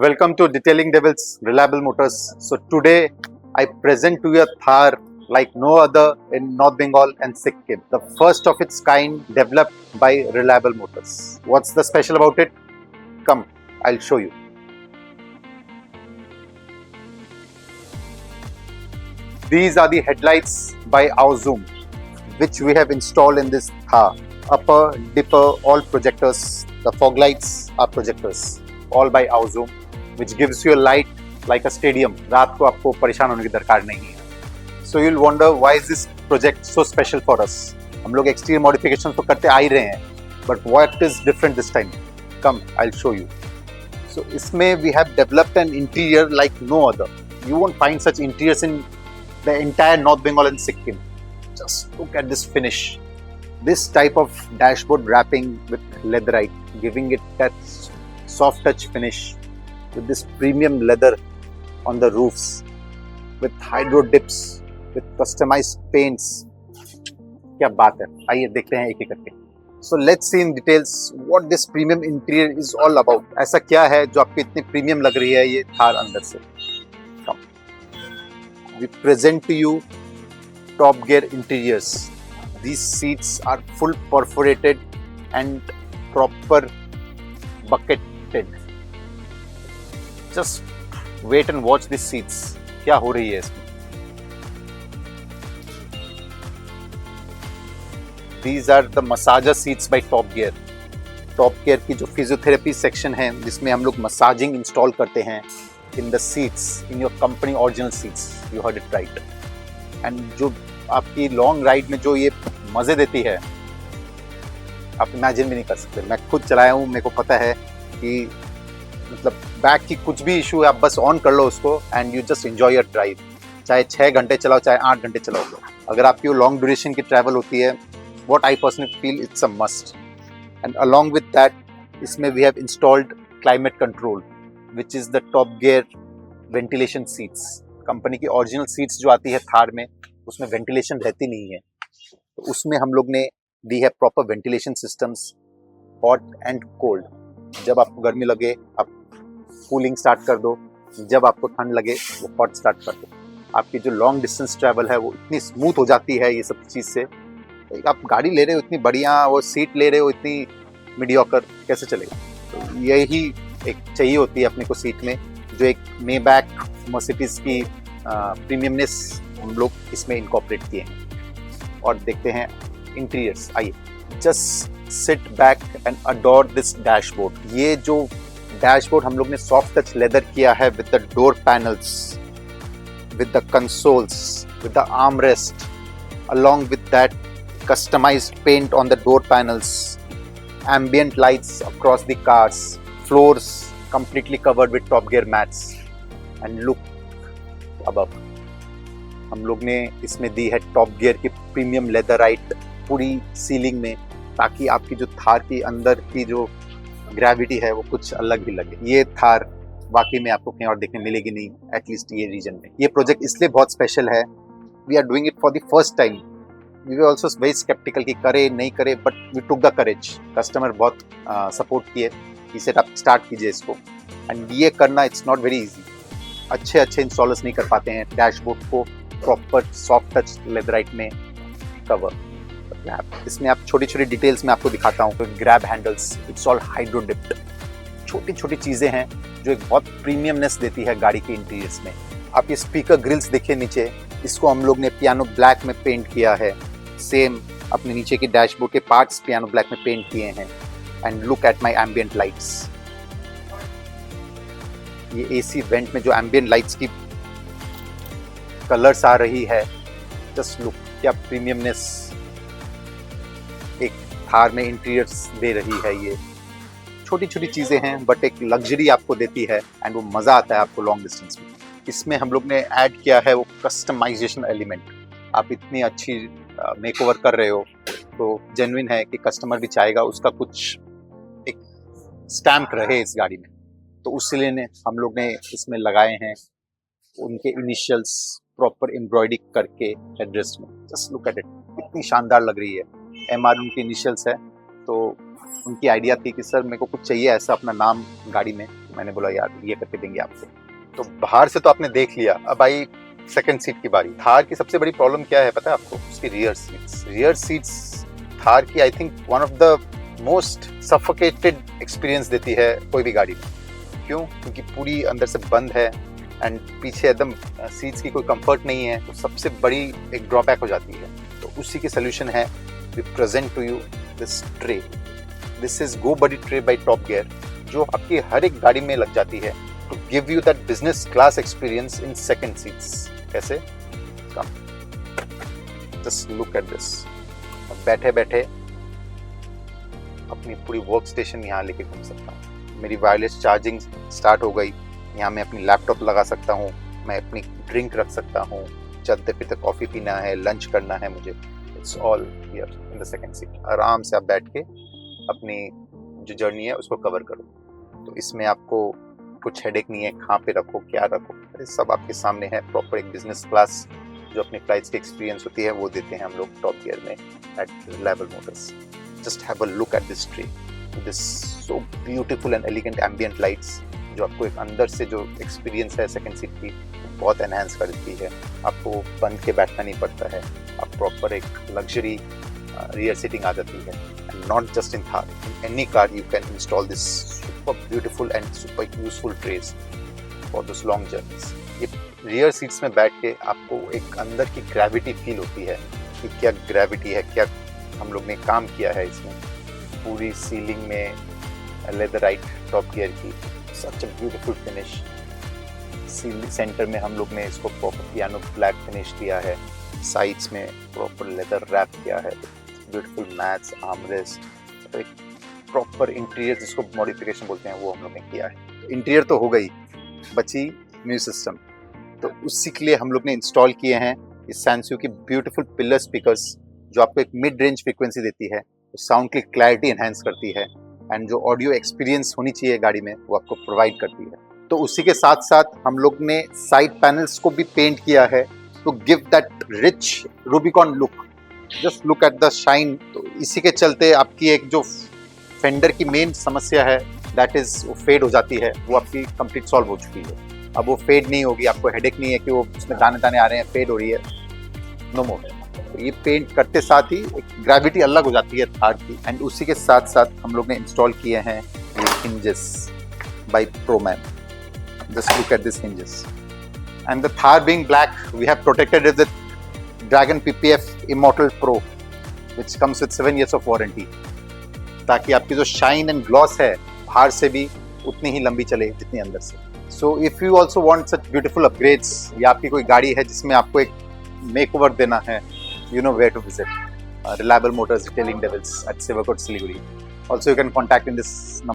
Welcome to Detailing Devils Reliable Motors. So today I present to you a Thar like no other in North Bengal and Sikkim. The first of its kind developed by Reliable Motors. What's the special about it? Come, I'll show you. These are the headlights by Aozoom, which we have installed in this Thar. Upper, dipper, all projectors. The fog lights are projectors, all by Aozoom, which gives you a light like a stadium. रात को आपको परेशान होने की दरकार नहीं है. So you'll wonder why is this project so special for us? हम लोग exterior modification तो करते आ ही रहे हैं, but what is different this time? Come, I'll show you. So इसमें we have developed an interior like no other. You won't find such interiors in the entire North Bengal and Sikkim. Just look at this finish. This type of dashboard wrapping with leatherite, giving it that soft touch finish with this premium leather on the roofs, with hydro dips, with customized paints. क्या बात है, आइए देखते हैं एक एक करके. So let's see in details what this premium interior is all about. ऐसा क्या है जो आपको इतनी प्रीमियम लग रही है ये थार अंदर से. Come. We present to you Top Gear interiors. These seats are full perforated and proper bucketed. Just wait and watch these seats. क्या हो रही है इसमें? These are the massager seats by Top Gear. Top Gear की जो physiotherapy section है जिसमें हम लोग मसाजिंग इंस्टॉल करते हैं in the seats, in your company original seats. You heard it right. And जो आपकी लॉन्ग राइड में जो ये मज़े देती है आप इमेजिन भी नहीं कर सकते. मैं खुद चलाया हूँ, मेरे को पता है कि मतलब बैक की कुछ भी इशू है, आप बस ऑन कर लो उसको and you just enjoy your drive. चाहे 6 घंटे चलाओ चाहे 8 घंटे चलाओ. अगर आपकी वो लॉन्ग ड्यूरेशन की ट्रैवल होती है, what I personally feel it's a must. And along with that इसमें we have installed climate control which is the Top Gear ventilation seats. Company की ओरिजिनल सीट्स जो आती है थार में उसमें वेंटिलेशन रहती नहीं है, तो उसमें हम लोग ने दी है proper ventilation systems, hot and cold. जब आपको गर्मी लगे आप कूलिंग स्टार्ट कर दो, जब आपको ठंड लगे वो हॉट स्टार्ट कर दो. आपकी जो लॉन्ग डिस्टेंस ट्रैवल है वो इतनी स्मूथ हो जाती है ये सब चीज़ से. आप गाड़ी ले रहे हो इतनी बढ़िया, वो सीट ले रहे हो इतनी मीडियोकर, कैसे चलेगा? तो यही एक चाहिए होती है अपने को सीट में, जो एक मेबैक मर्सिडीज की प्रीमियमनेस हम लोग इसमें इनकॉर्पोरेट किए हैं. और देखते हैं इंटीरियर्स. आइए, just sit back and adore this dashboard. ये जो डैशबोर्ड हम लोग ने सॉफ्ट टच लेदर किया है with the door panels, with the consoles, with the arm rest, along with that customized paint on the door panels, ambient lights across the cars, floors completely covered with Top Gear mats, and look above. हम लोग ने इसमें दी है top Gear की premium leatherette पूरी ceiling में, ताकि आपकी जो थार की अंदर की जो ग्रेविटी है वो कुछ अलग ही लगे. ये थार वाकई में आपको कहीं और देखने मिलेगी नहीं, एटलीस्ट ये रीजन में. ये प्रोजेक्ट इसलिए बहुत स्पेशल है, we are doing it for the first time. We were also very sceptical कि करे नहीं करे, but we took the courage. Customer बहुत सपोर्ट किए कि सेट आप स्टार्ट कीजिए इसको. एंड ये करना इट्स नॉट वेरी ईजी. अच्छे इंस्टॉलर्स नहीं कर पाते हैं डैशबोर्ड को प्रॉपर सॉफ्ट टच लेदराइट में कवर. इसमें आप छोटी छोटी डिटेल्स में आपको दिखाता हूँ. Grab handles, it's all hydro dipped. छोटी छोटी चीज़ें हैं जो एक बहुत प्रीमियमनेस देती है गाड़ी के इंटीरियर्स में. आप ये स्पीकर ग्रिल्स देखिए नीचे, इसको हम लोग ने पियानो ब्लैक में पेंट किया है. सेम अपने नीचे के डैशबोर्ड के पार्ट्स पियानो ब्लैक में पेंट किए हैं. And look at my ambient lights. ये एसी वेंट में जो एम्बियंट लाइट्स की कलर्स आ रही है, जस्ट लुक, क्या प्रीमियमनेस एक थार में इंटीरियर्स दे रही है. ये छोटी छोटी चीज़ें हैं बट एक लग्जरी आपको देती है एंड वो मज़ा आता है आपको लॉन्ग डिस्टेंस में. इसमें हम लोग ने ऐड किया है वो कस्टमाइजेशन एलिमेंट. आप इतनी अच्छी मेकओवर कर रहे हो तो जेन्युइन है कि कस्टमर भी चाहेगा उसका कुछ एक स्टैम्प रहे इस गाड़ी में. तो उसलिए ने हम लोग ने इसमें लगाए हैं उनके इनिशियल्स प्रॉपर एम्ब्रॉयडरी करके एड्रेस में. जस्ट लुक एट इट, इतनी शानदार लग रही है. MR उनकी इनिशियल्स है, तो उनकी आइडिया थी कि सर मेरे को कुछ चाहिए ऐसा अपना नाम गाड़ी में मैंने बोला यार ये करके देंगे आपको। तो बाहर से तो आपने देख लिया, अब आई सेकंड सीट की बारी। थार की सबसे बड़ी प्रॉब्लम क्या है पता है आपको? उसकी rear seats. Rear seats Thar की I think one of the most suffocated experience देती है कोई भी गाड़ी में। क्यों? क्योंकि पूरी अंदर से बंद है एंड पीछे एकदम सीट्स की कोई कंफर्ट नहीं है, तो सबसे बड़ी एक ड्रॉबैक हो जाती है। तो उसी की सोल्यूशन है, we present to you this tray. This is go buddy tray by Top Gear, जो आपकी हर एक गाड़ी में लग जाती है to give you that business class experience in second seats. कैसे? Just look at this. बैठे बैठे अपनी पूरी वर्क स्टेशन यहाँ लेके घूम सकता हूँ। मेरी वायरलेस चार्जिंग स्टार्ट हो गई, यहाँ मैं अपनी लैपटॉप लगा सकता हूँ, मैं अपनी ड्रिंक रख सकता हूँ, चलते फिरते कॉफ़ी पीना है, लंच करना है मुझे, it's all here in the second seat. आराम से आप बैठ के अपनी जो जर्नी है उसको कवर करो। तो इसमें आपको कुछ हेडेक नहीं है, कहाँ पे रखो क्या रखो, सब आपके सामने है। प्रॉपर एक बिजनेस क्लास जो अपनी फ्लाइट्स की एक्सपीरियंस होती है वो देते हैं हम लोग टॉप गियर में at reliable motors. Just have a look at this tree, this so beautiful and elegant ambient lights, जो आपको एक अंदर से जो एक्सपीरियंस है सेकंड सीट की बहुत एनहांस कर देती है। आपको बंद के बैठना नहीं पड़ता है, आप प्रॉपर एक लग्जरी रियर सीटिंग आ जाती है। And not just in Thar, in any car you can install this super beautiful and super useful trace for this long journeys. ये रियर सीट्स में बैठ के आपको एक अंदर की ग्रेविटी फील होती है कि क्या ग्रेविटी है, क्या हम लोग ने काम किया है इसमें। पूरी सीलिंग में लेदराइट टॉप गियर की such a beautiful finish. Ceiling centre में हम लोग ने इसको प्रॉपर पियानो ब्लैक फिनिश दिया है, साइड्स में प्रॉपर लेदर रैप किया है, ब्यूटीफुल मैट्स, आर्मरेस्ट, तो एक प्रॉपर इंटीरियर जिसको मॉडिफिकेशन बोलते हैं वो हम लोग ने किया है। इंटीरियर तो हो गई, बची म्यूजिक सिस्टम। तो उसी के लिए हम लोग ने इंस्टॉल किए हैं इस सैनसियो की ब्यूटीफुल पिलर स्पीकर्स, जो आपको एक मिड रेंज फ्रीक्वेंसी देती है, साउंड की क्लैरिटी एनहांस करती है एंड जो ऑडियो एक्सपीरियंस होनी चाहिए गाड़ी में वो आपको प्रोवाइड करती है। तो उसी के साथ साथ हम लोग ने साइड पैनल्स को भी पेंट किया है to give that rich Rubicon look. Just look at the shine. तो इसी के चलते आपकी एक जो फेंडर की मेन समस्या है दैट इज वो फेड हो जाती है, वो आपकी कंप्लीट सॉल्व हो चुकी है। अब वो फेड नहीं होगी, आपको हेडेक नहीं है कि वो उसमें दाने दाने आ रहे हैं, फेड हो रही है, नो मोर। तो ये पेंट करते साथ ही एक ग्रेविटी अलग हो जाती है थार की। एंड उसी के साथ साथ हम लोग ने इंस्टॉल किए हैं ये hinges by Proman. Just look at this hinges. And the Thar being black, we have protected it with dragon PPF immortal pro which comes with 7 years of warranty, ताकि आपकी जो शाइन एंड ग्लॉस है बाहर से भी उतनी ही लंबी चले जितनी अंदर से। So if you also want such beautiful upgrades, या आपकी कोई गाड़ी है जिसमें आपको एक मेकओवर देना है, you know where to visit. Reliable Motors Detailing Devils at Silvercoat, Siliguri. Also, you can contact in this number.